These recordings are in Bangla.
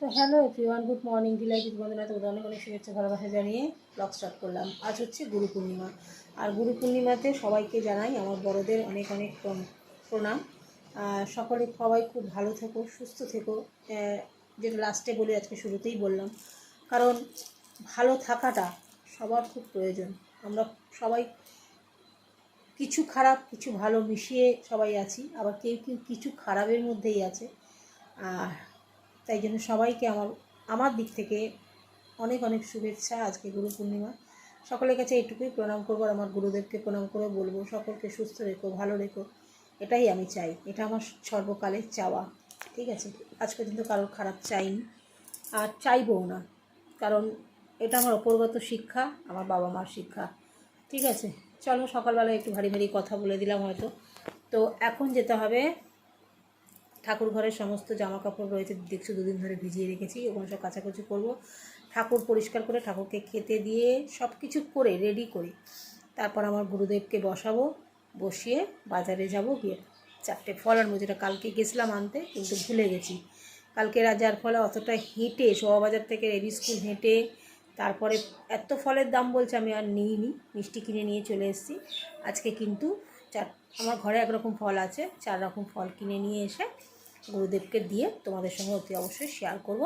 তো hello everyone, good morning. Delighted বন্ধুরা, তোমাদের অনেক অনেক শুভেচ্ছা ভালোবাসা জানিয়ে ব্লগ স্টার্ট করলাম। আজ হচ্ছে গুরু পূর্ণিমা, আর গুরু পূর্ণিমাতে সবাইকে জানাই আমার বড়দের অনেক অনেক প্রণাম। সকলে সবাই খুব ভালো থেকো, সুস্থ থেকো। যেটা লাস্টে বলি, আজকে শুরুতেই বললাম, কারণ ভালো থাকাটা সবার খুব প্রয়োজন। আমরা সবাই কিছু খারাপ কিছু ভালো মিশিয়ে সবাই আছি, আবার কেউ কেউ কিছু খারাপের মধ্যেই আছে। আর তাই জন্য সবাইকে আমার দিক থেকে অনেক অনেক শুভেচ্ছা। আজকে গুরু পূর্ণিমা, সকলের কাছে এইটুকুই প্রণাম করবো, আর আমার গুরুদেবকে প্রণাম করে বলবো সকলকে সুস্থ রেখো, ভালো রেখো। এটাই আমি চাই, এটা আমার সর্বকালের চাওয়া। ঠিক আছে, আজ পর্যন্ত কারোর খারাপ চাইনি আর চাইবও না, কারণ এটা আমার অপরগত শিক্ষা, আমার বাবা মার শিক্ষা। ঠিক আছে, চলো সকালবেলা একটু ভারী ভারী কথা বলে দিলাম হয়তো। তো এখন যেতে হবে ঠাকুর ঘরের সমস্ত জামা কাপড় রয়েছে, দেখছো দুদিন ধরে ভিজিয়ে রেখেছি, ওখানে সব কাচাকুচি করবো। ঠাকুর পরিষ্কার করে ঠাকুরকে খেতে দিয়ে সব কিছু করে রেডি করে তারপর আমার গুরুদেবকে বসাবো, বসিয়ে বাজারে যাব, গিয়ে 4টে ফল আর যেটা কালকে গেছিলাম আনতে, কিন্তু ভুলে গেছি কালকে, যার ফলে অতটা হেঁটে শোভাবাজার থেকে রেডি স্কুল হেঁটে তারপরে এত ফলের দাম বলছে, আমি আর নিইনি, মিষ্টি কিনে নিয়ে চলে এসেছি। আজকে কিন্তু আমার ঘরে একরকম ফল আছে, 4 রকম ফল কিনে নিয়ে এসে গুরুদেবকে দিয়ে তোমাদের সঙ্গে অতি অবশ্যই শেয়ার করব।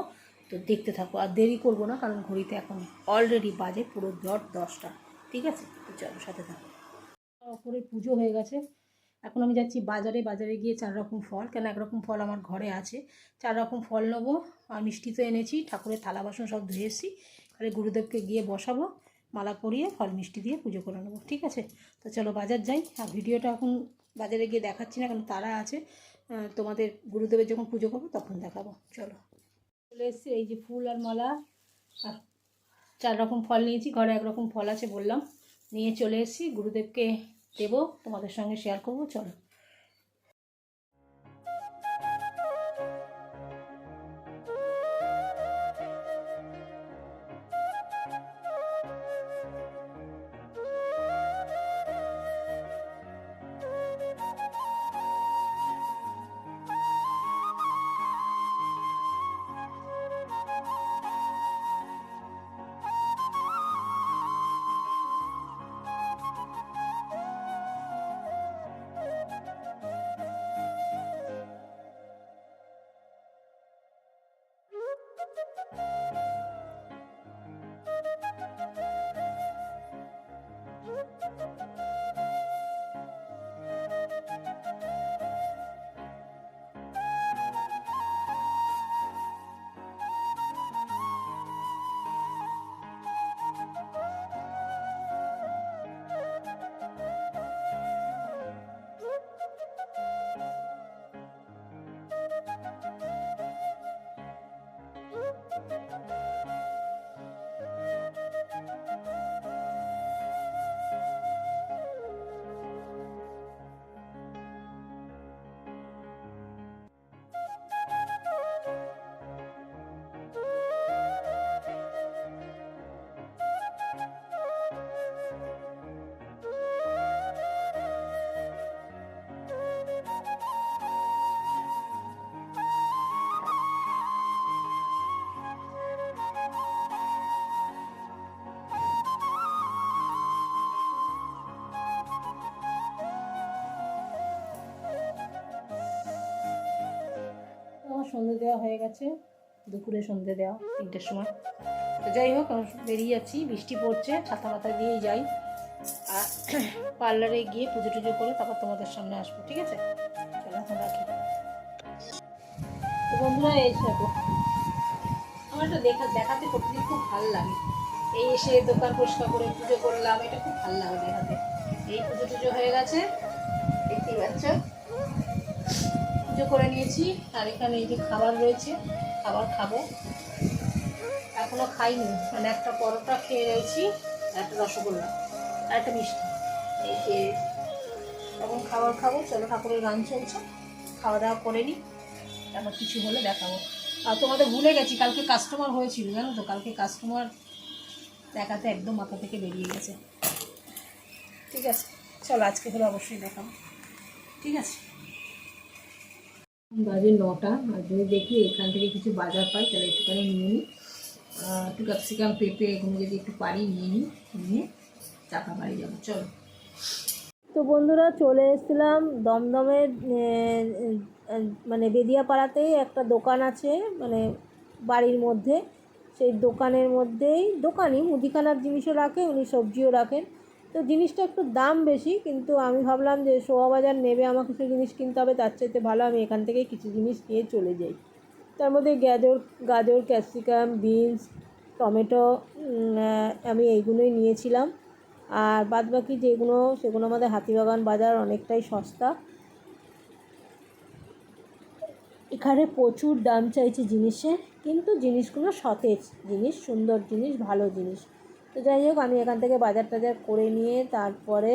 তো দেখতে থাকো, আর দেরি করবো না, কারণ ঘড়িতে এখন অলরেডি বাজে পুরো 10টা। ঠিক আছে, তো চলো সাথে থাকো। ওপরে পুজো হয়ে গেছে, এখন আমি যাচ্ছি বাজারে গিয়ে 4 রকম ফল, কেন একরকম ফল আমার ঘরে আছে, 4 রকম ফল নেবো। আর মিষ্টি তো এনেছি, ঠাকুরের থালা বাসন সব ধুয়ে এসেছি, তাহলে গুরুদেবকে গিয়ে বসাবো, মালা পরিয়ে ফল মিষ্টি দিয়ে পুজো করে নেবো। ঠিক আছে, তো চলো বাজার যাই। আর ভিডিওটা এখন বাজারে গিয়ে দেখাচ্ছি না, কারণ তারা আছে, তোমাদের গুরুদেবের যখন পুজো করবো তখন দেখাবো। চলো, চলে এসেছি, এই যে ফুল আর মালা আর 4 রকম ফল নিয়েছি, ঘরে একরকম ফল আছে বললাম, নিয়ে চলে এসেছি, গুরুদেবকে দেবো, তোমাদের সঙ্গে শেয়ার করবো। চলো। সন্ধে দেওয়া হয়ে গেছে, দুপুরে সন্ধে দেওয়া 3টের সময়। তো যাই হোক, বেরিয়ে যাচ্ছি, বৃষ্টি পড়ছে, ছাতা মাথা দিয়েই যাই, আর পার্লারে গিয়ে পুজো টুজো করে তারপর তোমাদের সামনে আসবো। ঠিক আছে, চলো এখন রাখি। তো বন্ধুরা, এই দেখো, আমার একটা দেখাতে প্রতিদিন খুব ভালো লাগে, এই এসে দোকান পরিষ্কার করে পুজো করলাম, এটা খুব ভালো লাগে দেখাতে। এই পুজো টুজো হয়ে গেছে, দেখতেই পাচ্ছ, পুজো করে নিয়েছি। আর এখানে এই যে খাবার রয়েছে, খাবার খাবো, এখনো খাইনি, মানে একটা পরোটা খেয়ে রয়েছি, একটা রসগোল্লা আর একটা মিষ্টি, এই যে এখন খাবার খাবো। চলো, ঠাকুরের গান চলছে, খাওয়া দাওয়া করে নিই, তারপর কিছু হলে দেখাবো। আর তোমাদের ভুলে গেছি, কালকে কাস্টমার হয়েছিল, জানো তো, কালকে কাস্টমার দেখাতে একদম মাথা থেকে বেরিয়ে গেছে। ঠিক আছে, চলো আজকে হলে অবশ্যই দেখাবো। ঠিক আছে। বাজে 9টা, আর যদি দেখি এখান থেকে কিছু বাজার পাই তাহলে একটুখানি নিয়ে নিই। একটু ক্যাপসিকাম, পেঁপে এগুলো যদি একটু পারি নিয়ে নিই, নিয়ে চাকা বাড়ি যাবো। চলো। তো বন্ধুরা, চলে এসেছিলাম দমদমের মানে বেদিয়াপাড়াতেই একটা দোকান আছে, মানে বাড়ির মধ্যে। সেই দোকানের মধ্যেই, দোকানই মুদিখানার জিনিসও রাখে, উনি সবজিও রাখেন। তো জিনিসটা একটু দাম বেশি, কিন্তু আমি ভাবলাম যে শোভাবাজার নেবে আমার কিছু জিনিস কিনতে হবে, তার চাইতে ভালো আমি এখান থেকেই কিছু জিনিস নিয়ে চলে যাই। তার মধ্যে গাজর, ক্যাপসিকাম, বিনস, টমেটো, আমি এইগুলোই নিয়েছিলাম। আর বাদবাকি যেগুলো, সেগুলো আমাদের হাতিবাগান বাজার অনেকটাই সস্তা। এখানে প্রচুর দাম চাইছে জিনিসের, কিন্তু জিনিসগুলো সতেজ জিনিস, সুন্দর জিনিস, ভালো জিনিস। তো যাই হোক, আমি এখান থেকে বাজার টাজার করে নিয়ে তারপরে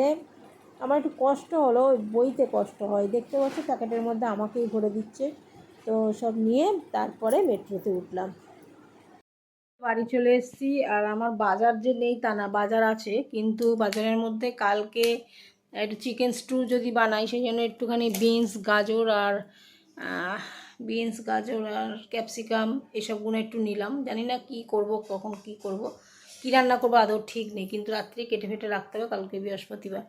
আমার একটু কষ্ট হলো, বইতে কষ্ট হয়, দেখতে পাচ্ছি প্যাকেটের মধ্যে আমাকেই ভরে দিচ্ছে। তো সব নিয়ে তারপরে মেট্রোতে উঠলাম। বাড়ি চলে এসেছি। আর আমার বাজার যে নেই তা না, বাজার আছে, কিন্তু বাজারের মধ্যে কালকে একটু চিকেন স্টু যদি বানাই, সেই জন্য একটুখানি বিনস, গাজর আর ক্যাপসিকাম এসবগুলো একটু নিলাম। জানি না কি করব, কখন কি করব, কি রান্না করবো আদৌ ঠিক নেই, কিন্তু রাত্রে কেটে ফেটে রাখতে হবে, কালকে বৃহস্পতিবার।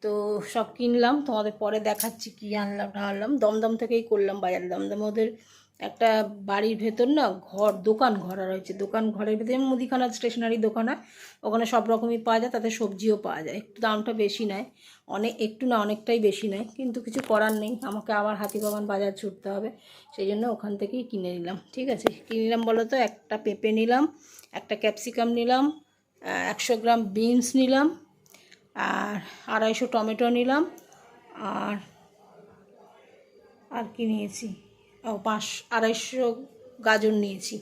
তো সব কিনলাম, তোমাদের পরে দেখাচ্ছি কি আনলাম না আনলাম। দমদম থেকেই করলাম বাজার। দমদম ওদের একটা বাড়ির ভেতর না দোকান ঘরা রয়েছে, দোকান ঘরের ভেতরে মুদিখানা স্টেশনারি দোকান হয়, ওখানে সব রকমই পাওয়া যায়, তাতে সবজিও পাওয়া যায়। একটু দামটা বেশি নেয়, একটু না অনেকটাই বেশি নেয়, কিন্তু কিছু করার নেই, আমাকে আবার হাতিবাগান বাজার ছুটতে হবে, সেই জন্য ওখান থেকেই কিনে নিলাম। ঠিক আছে, কিনে নিলাম বলো তো, একটা পেঁপে নিলাম, একটা ক্যাপসিকাম নিলাম, 100 গ্রাম বিনস নিলাম, আর 250 টমেটো নিলাম, আর আর কি নিয়েছি, 250 গাজর নিয়েছি।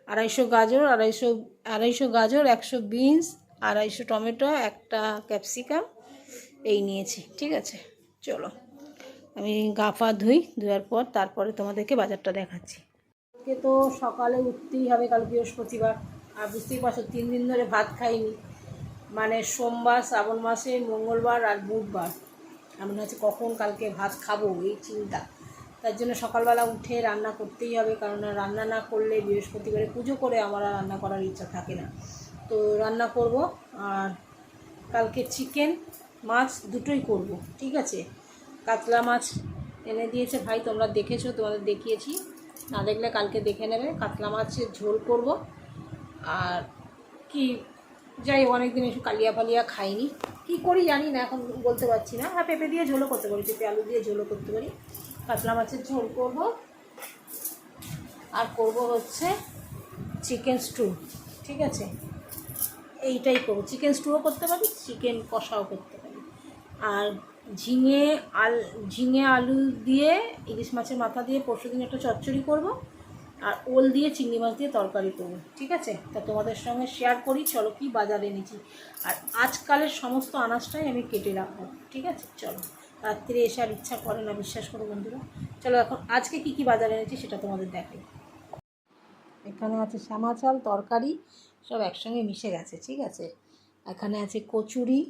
100 বিনস, 250 টমেটো, একটা ক্যাপসিকাম, এই নিয়েছি। ঠিক আছে, চলো আমি গা পা ধোয়ার পর তারপরে তোমাদেরকে বাজারটা দেখাচ্ছি। আজকে তো সকালে উঠতেই হবে, কাল বৃহস্পতিবার, আর বুঝতেই পারছো 3 দিন ধরে ভাত খাইনি, মানে সোমবার, শ্রাবণ মাসে মঙ্গলবার আর বুধবার। এমন হচ্ছে কখন কালকে ভাত খাবো এই চিন্তা। তার জন্য সকালবেলা উঠে রান্না করতেই হবে, কারণ রান্না না করলে বৃহস্পতিবারে পুজো করে আমার আর রান্না করার ইচ্ছা থাকে না। তো রান্না করব, আর কালকে চিকেন মাছ দুটোই করব। ঠিক আছে, কাতলা মাছ এনে দিয়েছে ভাই, তোমরা দেখেছো, তোমাদের দেখিয়েছি, না দেখলে কালকে দেখে নেবে। কাতলা মাছের ঝোল করব। আর কি, যাই অনেক দিন একটু কালিয়া ফালিয়া খাইনি, কি করি জানি না, এখন বলতে পারছি না। হ্যাঁ, পেঁপে দিয়ে ঝোলও করতে পারি, পেঁপে আলু দিয়ে ঝোলও করতে পারি। কাতলা মাছের ঝোল করব, আর করব হচ্ছে চিকেন স্টু। ঠিক আছে, এইটাই করবো, চিকেন স্টুও করতে পারি, চিকেন কষাও করতে পারি। আর ঝিঙে আলু দিয়ে, ইলিশ মাছের মাথা দিয়ে পরশুদিন একটা চচ্চড়ি করব, আর ওল দিয়ে চিংড়ি মাছ দিয়ে তরকারি করবো। ঠিক আছে, তা তোমাদের সঙ্গে শেয়ার করি, চলো কি বাজার এনেছি। আর আজকালের সমস্ত আনাজটাই আমি কেটে রাখবো। ঠিক আছে, চলো, রাত্রে এসে আর ইচ্ছা করে না, বিশ্বাস করো বন্ধুরা। চলো এখন আজকে কি কি বাজার এনেছি সেটা তোমাদের দেখাই। এখানে আছে শ্যামা চাল, তরকারি সব একসঙ্গে মিশে গেছে। ঠিক আছে, এখানে আছে কচুরি,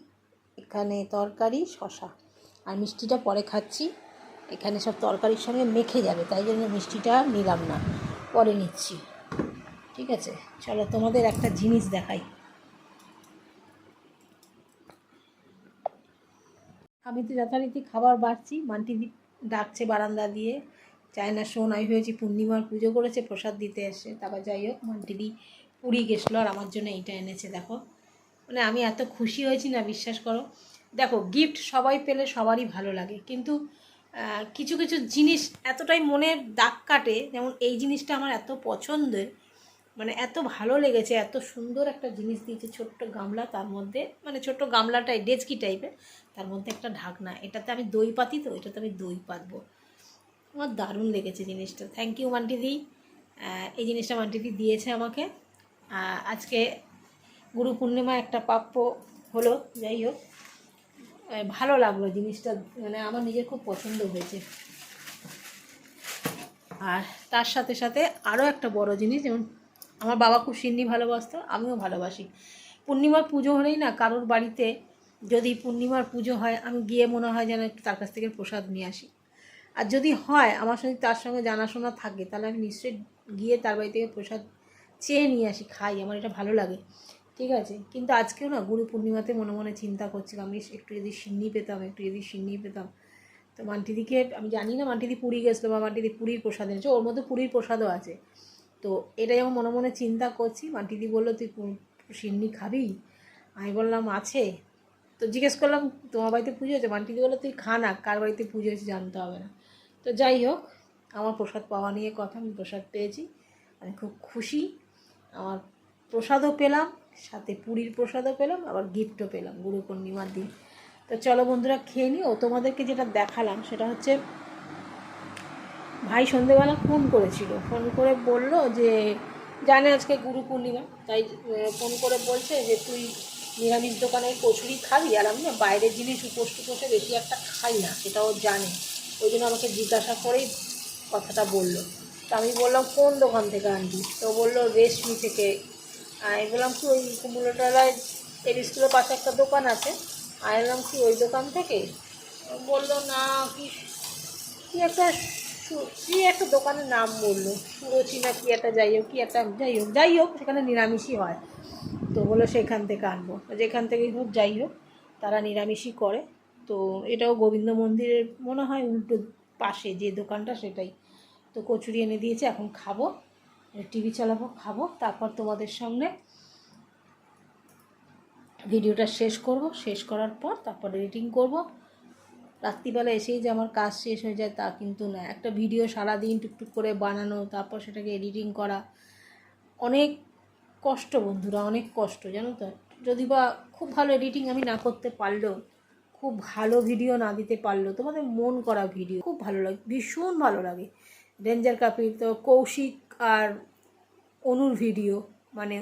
এখানে তরকারি, শশা, আর মিষ্টিটা পরে খাচ্ছি। এখানে সব তরকারির সঙ্গে মেখে যাবে, তাই জন্য মিষ্টিটা নিলাম না, পরে নিচ্ছি। ঠিক আছে, চলো তোমাদের একটা জিনিস দেখাই। আমি তো যথারীতি খাবার বাড়ছি, মান্টি ডাকছে বারান্দা দিয়ে, চায়না শোন, আমি ভেবেছি পূর্ণিমার পুজো করেছে, প্রসাদ দিতে এসে। তারপর যাই হোক, মান্টিদি পুরী গেছিলো আর আমার জন্য এইটা এনেছে। দেখো, মানে আমি এত খুশি হয়েছি না, বিশ্বাস করো। দেখো, গিফট সবাই পেলে সবারই ভালো লাগে, কিন্তু কিছু কিছু জিনিস এতটাই মনের দাগ কাটে, যেমন এই জিনিসটা আমার এত পছন্দের, মানে এত ভালো লেগেছে, এত সুন্দর একটা জিনিস দিয়েছে, ছোট্ট গামলা, তার মধ্যে মানে ছোট্ট গামলাটাই ডেচকি টাইপের, তার মধ্যে একটা ঢাকনা, এটাতে আমি দই পাতি, তো এটাতে আমি দই পাতবো। আমার দারুণ লেগেছে জিনিসটা, থ্যাংক ইউ মান্টিদি। এই জিনিসটা মান্টিদি দিয়েছে আমাকে। আজকে গুরু পূর্ণিমা একটা প্রাপ্য হলো, যাই হোক ভালো লাগলো জিনিসটা, মানে আমার নিজের খুব পছন্দ হয়েছে। আর তার সাথে সাথে আরও একটা বড় জিনিস, যেমন আমার বাবা খুব সিন্নি ভালোবাসতো, আমিও ভালোবাসি। পূর্ণিমার পুজো হলেই না, কারোর বাড়িতে যদি পূর্ণিমার পুজো হয়, আমি গিয়ে মনে হয় যেন একটু তার কাছ থেকে প্রসাদ নিয়ে আসি। আর যদি হয় আমার সঙ্গে তার সঙ্গে জানাশোনা থাকে তাহলে আমি নিশ্চয়ই গিয়ে তার বাড়ি থেকে প্রসাদ চেয়ে নিয়ে আসি, খাই, আমার এটা ভালো লাগে, ঠিক আছে। কিন্তু আজকেও না গুরু পূর্ণিমাতে মনে মনে চিন্তা করছিলাম আমি একটু যদি সিন্নি পেতাম, একটু যদি সিন্নি পেতাম। তো মান্টিদিকে আমি জানি না মান্টিদি পুরী গেছিলো বা মান্টিদি পুরীর প্রসাদ এনেছে, ওর মধ্যে পুরীর প্রসাদও আছে। তো এটাই আমার মনে মনে চিন্তা করছি। মান্টিদি বললো তুই সিন্নি খাবি, আমি বললাম আছে। তো জিজ্ঞেস করলাম তোমার বাড়িতে পুজো হয়েছে, মান্টিদি বললো তুই খা না, কার বাড়িতে পুজো হয়েছে জানতে হবে না। তো যাই হোক, আমার প্রসাদ পাওয়া নিয়ে কথা, আমি প্রসাদ পেয়েছি, আমি খুব খুশি। আমার প্রসাদও পেলাম, সাথে পুরীর প্রসাদও পেলাম, আবার গিফটও পেলাম গুরু পূর্ণিমার দিন। তো চলো বন্ধুরা খেয়ে নিই। ও তোমাদেরকে যেটা দেখালাম সেটা হচ্ছে ভাই সন্ধেবেলা ফোন করেছিল, ফোন করে বলল যে জানে আজকে গুরু পূর্ণিমা, তাই ফোন করে বলছে যে তুই নিরামিষ দোকানের কচুরি খাবি। আর আমি না বাইরের জিনিস উপোস টুপোসে বেশি একটা খাই না, সেটাও জানে, ওই জন্য আমাকে জিজ্ঞাসা করেই কথাটা বললো। তো আমি বললাম কোন দোকান থেকে আনবি? তো বললো রেশমি থেকে। আমি বললাম কি ওই কুমড়োতলায় এর স্কুলের পাশে একটা দোকান আছে, আমি বললাম কি ওই দোকান থেকে? বললো না কি কি একটা কি একটা দোকানের নাম বললো, সুরচি না কি একটা, যাই হোক কি একটা, যাই হোক সেখানে নিরামিষই হয়। তো বললো সেখান থেকে আনবো, যেখান থেকেই হোক যাই হোক তারা নিরামিষই করে। তো এটাও গোবিন্দ মন্দিরের মনে হয় উল্টো পাশে যে দোকানটা সেটাই। তো কচুরি এনে দিয়েছে, এখন খাবো, টিভি চালাবো, খাবো, তারপর তোমাদের সামনে ভিডিওটা শেষ করব। শেষ করার পর তারপর এডিটিং করব। রাত্রিবেলা এসেই যে আমার কাজ শেষ হয়ে যায় তা কিন্তু না। একটা ভিডিও সারাদিন টুকটুক করে বানানো, তারপর সেটাকে এডিটিং করা অনেক কষ্ট বন্ধুরা, অনেক কষ্ট জানো তো। যদি বা খুব ভালো এডিটিং আমি না করতে পারলেও, খুব ভালো ভিডিও না দিতে পারলেও, তোমাদের মন করা ভিডিও খুব ভালো লাগে, ভীষণ ভালো লাগে। ডেঞ্জার কাপিল, তো কৌশিক আর অনুর ভিডিও, মানে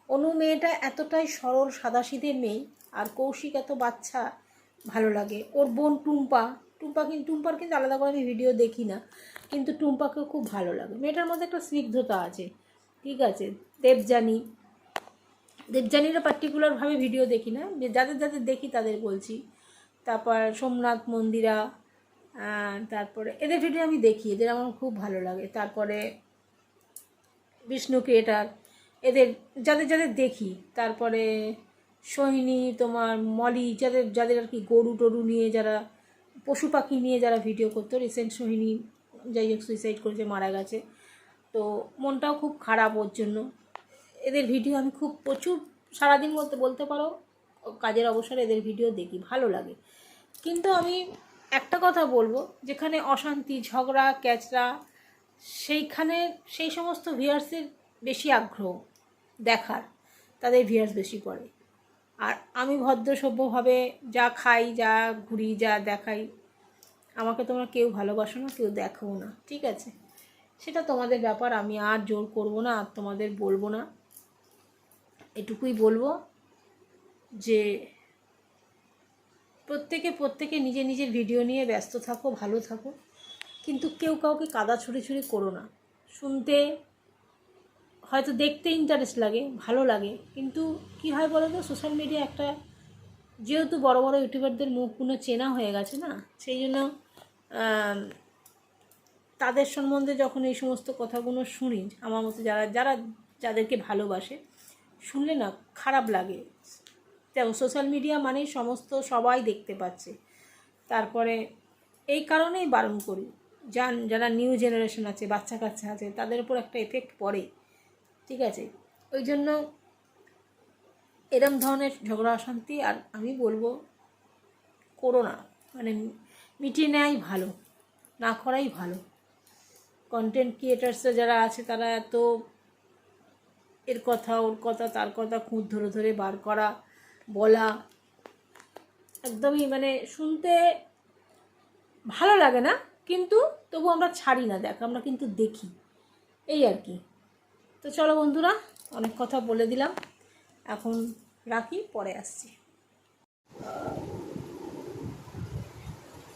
অনু মেয়েটা এতটাই সরল সাদাসিধে মেয়ে, আর কৌশিক এত বাচ্চা, ভালো লাগে। ওর বোন টুম্পার কিন্তু আলাদা করে আমি ভিডিও দেখি না, কিন্তু টুম্পাকেও খুব ভালো লাগে। মেয়েটার মধ্যে একটা স্নিগ্ধতা আছে, ঠিক আছে। দেবযানীরও পার্টিকুলারভাবে ভিডিও দেখি না, যাদের যাদের দেখি তাদের বলছি। তারপর সোমনাথ মন্দিরা, তারপরে এদের ভিডিও আমি দেখি, এদের আমার খুব ভালো লাগে। তারপরে বিষ্ণু ক্রিয়েটার, এদের যাদের যাদের দেখি। তারপরে সোহিনী, তোমার মলি, যাদের যাদের আর কি গরু টরু নিয়ে, যারা পশু পাখি নিয়ে যারা ভিডিও করতো। রিসেন্ট সোহিনী যাই হোক সুইসাইড করেছে, মারা গেছে, তো মনটাও খুব খারাপ ওর জন্য। এদের ভিডিও আমি খুব প্রচুর সারাদিন বলতে পারো কাজের অবসরে এদের ভিডিও দেখি, ভালো লাগে। কিন্তু আমি একটা কথা বলবো, যেখানে অশান্তি ঝগড়া ক্যাচড়া, সেইখানে সেই সমস্ত ভিউয়ার্সের বেশি আগ্রহ দেখার, তাদের ভিউয়ার্স বেশি পড়ে। আর আমি ভদ্র সভ্যভাবে যা খাই, যা ঘুরি, যা দেখাই, আমাকে তোমরা কেউ ভালোবাসো না, কেউ দেখো না, ঠিক আছে, সেটা তোমাদের ব্যাপার। আমি আর জোর করব না, আর তোমাদের বলবো না। এটুকুই বলবো যে প্রত্যেকে নিজের নিজের ভিডিও নিয়ে ব্যস্ত থাকো, ভালো থাকো, কিন্তু কেউ কাউকে কাদা ছুঁড়ে করো না। শুনতে হয়তো দেখতে ইন্টারেস্ট লাগে, ভালো লাগে, কিন্তু কী হয় বলো তো, সোশ্যাল মিডিয়া একটা, যেহেতু বড় বড় ইউটিউবারদের মুখগুলো চেনা হয়ে গেছে না, সেই জন্য তাদের সম্বন্ধে যখন এই সমস্ত কথাগুলো শুনি, আমার মতো যাদেরকে ভালোবাসে, শুনলে না খারাপ লাগে। দেখো সোশ্যাল মিডিয়া মানেই সবাই দেখতে পাচ্ছে। তারপরে এই কারণেই বারণ করি, যারা নিউ জেনারেশন আছে, বাচ্চা কাচ্চা আছে, তাদের উপর একটা এফেক্ট পড়ে, ঠিক আছে। ওই জন্য এরম ধরনের ঝগড়া অশান্তি আর আমি বলবো করো না, মানে মিটিয়ে নেওয়াই ভালো, না করাই ভালো। কন্টেন্ট ক্রিয়েটার্সরা যারা আছে তারা এত এর কথা ওর কথা তার কথা খুঁত ধরে ধরে বার করা, বলা, একদমই মানে শুনতে ভালো লাগে না, কিন্তু তবু আমরা ছাড়ি না, আমরা কিন্তু দেখি, এই আর কি। তো চলো বন্ধুরা, অনেক কথা বলে দিলাম, এখন রাখি, পরে আসছি।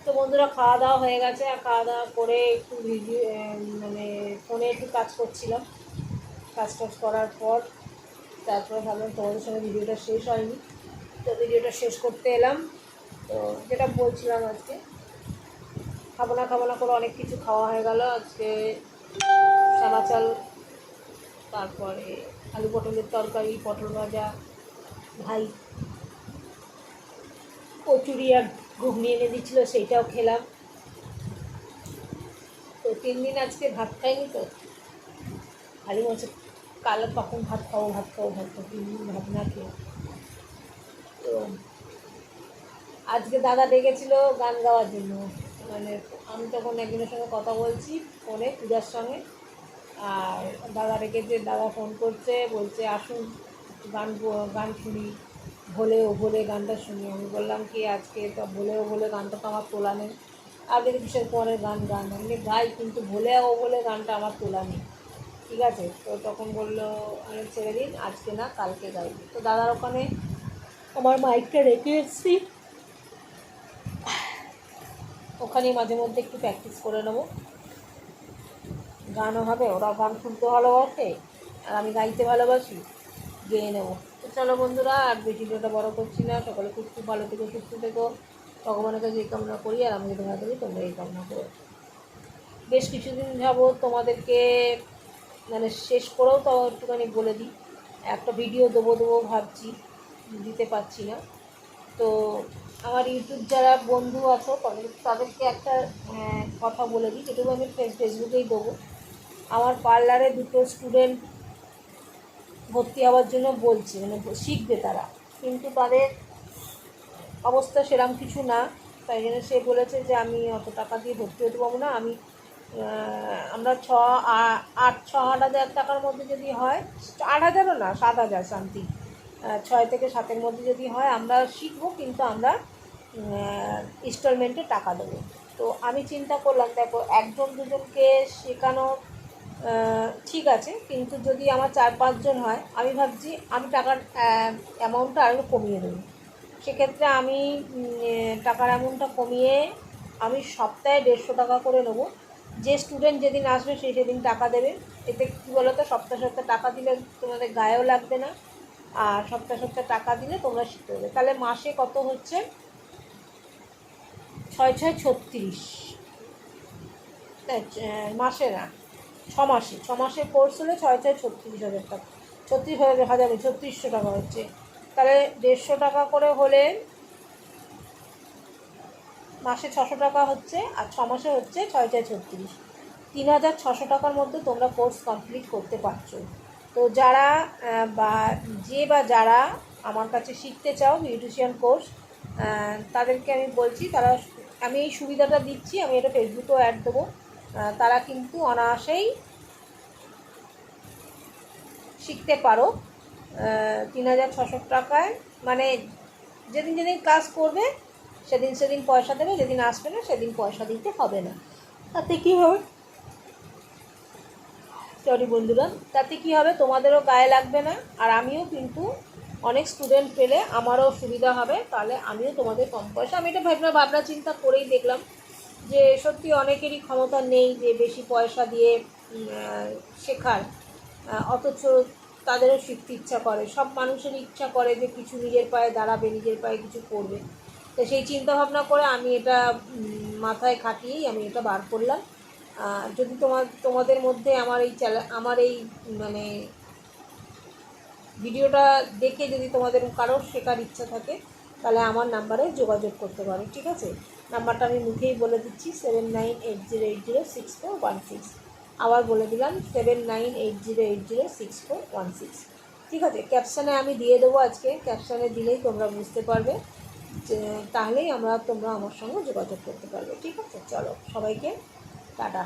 তো বন্ধুরা খাওয়া দাওয়া হয়ে গেছে, আর খাওয়া দাওয়া করে একটু মানে ফোনে একটু কাজ করছিলাম। কাজ করার পর তারপরে ভাবলাম তোমাদের সঙ্গে ভিডিওটা শেষ হয়নি, তো ভিডিওটা শেষ করতে এলাম। তো যেটা বলছিলাম, আজকে খাবো না করে অনেক কিছু খাওয়া হয়ে গেল। আজকে চানা চাল, তারপরে আলু পটলের তরকারি, পটল ভাজা, ভাই কচুরি আর ঘুগনি এনে দিচ্ছিলো, সেইটাও খেলাম। তো 3 দিন আজকে ভাত খাইনি, তো খালি বলছে কাল কখন ভাত খাবো 3 দিন ভাত না খেয়ে। তো আজকে দাদা ডেকেছিল গান গাওয়ার জন্য, মানে আমি তখন একজনের সঙ্গে কথা বলছি ফোনে, পূজার সঙ্গে, আর দাদা ডেকেছে, দাদা ফোন করছে, বলছে আসুন গান শুনি, ভোলে গানটা শুনি। আমি বললাম কি আজকে তো ভোলে গানটা তো আমার তোলা নেই, আপনি কিসের পরের গান আমি গাই, কিন্তু ভোলে গানটা আমার তোলা নেই, ঠিক আছে। তো তখন বললো আমি ছেড়ে দিন, আজকে না কালকে গাইব। তো দাদার ওখানে আমার মাইকটা রেখে এসেছি, ওখানে মাঝে মধ্যে একটু প্র্যাকটিস করে নেবো, গানও হবে, ওরা গান শুনতে ভালোবাসে আর আমি গাইতে ভালোবাসি, গেয়ে নেবো। তো চলো বন্ধুরা, আর ভিডিওটা বড় করছি না, সকলে খুব ভালো থেকো, সুস্থ থেকো, ভগবানের কাছে এই কামনা করি, আর আমি তোমার কাছে তোমরা এই কামনা করো। বেশ কিছুদিন যাবত তোমাদেরকে মানে শেষ করেও তো একটুখানি বলে দিই, একটা ভিডিও দেবো ভাবছি, দিতে পারছি না। তো আমার ইউটিউব যারা বন্ধু আছো তাদেরকে একটা কথা বলে দিই, যেটুকু আমি ফেসবুকেই দেবো। আমার পার্লারে 2টো স্টুডেন্ট ভর্তি হওয়ার জন্য বলছে, মানে শিখবে তারা, কিন্তু তাদের অবস্থা সেরকম কিছু না, তাই জন্য সে বলেছে যে আমি অত টাকা দিয়ে ভর্তি হতে পারবো না, আমরা 8,000 টাকার মধ্যে যদি হয়, 8,000ও না, 7,000 সামথিং, 6 থেকে 7-এর মধ্যে যদি হয় আমরা শিখবো, কিন্তু আমরা ইনস্টলমেন্টে টাকা দেবো। তো আমি চিন্তা করলাম, দেখো 1-2জনকে শেখানো ঠিক আছে, কিন্তু যদি আমার 4-5 জন হয়, আমি ভাবছি আমি টাকার অ্যামাউন্টটা আরও কমিয়ে দেবো। সেক্ষেত্রে আমি টাকার অ্যামাউন্টটা কমিয়ে আমি সপ্তাহে 150 টাকা করে নেবো। যে স্টুডেন্ট যেদিন আসবে সে সেদিন টাকা দেবে। এতে কী বলো তো, সপ্তাহে টাকা দিলে তোমাদের গায়েও লাগবে না, আর সপ্তাহে টাকা দিলে তোমরা শিখতে হবে। তাহলে মাসে কত হচ্ছে, 6 36, মাসে না, 6 মাসের কোর্স হলে 6 36,000 টাকা, 36,000 টাকা হচ্ছে। তাহলে 150 টাকা করে হলে মাসে 600 টাকা হচ্ছে, আর 6 মাসে হচ্ছে 6 36, 3,600 টাকার মধ্যে তোমরা কোর্স কমপ্লিট করতে পারছো। তো যারা যারা আমার কাছে শিখতে চাও বিউটিশিয়ান কোর্স, তাদেরকে আমি বলছি, আমি এই সুবিধাটা দিচ্ছি, আমি এটা ফেসবুকেও অ্যাড দেবো, তারা কিন্তু অনায়াসেই শিখতে পারো 3,600 টাকায়। মানে যেদিন ক্লাস করবে সেদিন পয়সা দেবে, যেদিন আসবে না সেদিন পয়সা দিতে হবে না। তাতে কী হবে, বন্ধুরা, তাতে কী হবে, তোমাদেরও গায়ে লাগবে না, আর আমিও কিন্তু অনেক স্টুডেন্ট পেলে আমারও সুবিধা হবে। তাহলে আমিও তোমাদের কম পয়সা, আমি এটা ভাবনা চিন্তা করেই দেখলাম যে সত্যি অনেকেরই ক্ষমতা নেই যে বেশি পয়সা দিয়ে শেখার, অথচ তাদেরও শিখতে ইচ্ছা করে। সব মানুষের ইচ্ছা করে যে কিছু নিজের পায়ে দাঁড়াবে, নিজের পায়ে কিছু করবে। তো সেই চিন্তা ভাবনা করে আমি এটা মাথায় খাটিয়েই আমি এটা বার করলাম। যদি তোমাদের মধ্যে আমার এই মানে ভিডিওটা দেখে যদি তোমাদের কারোর শেখার ইচ্ছা থাকে, তাহলে আমার নাম্বারে যোগাযোগ করতে পারো, ঠিক আছে। নাম্বারটা আমি মুখেই বলে দিচ্ছি, 7980806416। আবার বলে দিলাম 7980806416, ঠিক আছে। ক্যাপশানে আমি দিয়ে দেবো, আজকে ক্যাপশানে দিলেই তোমরা বুঝতে পারবে, যে তাহলেই তোমরা আমার সঙ্গে যোগাযোগ করতে পারবে, ঠিক আছে। চলো সবাইকে টাটা।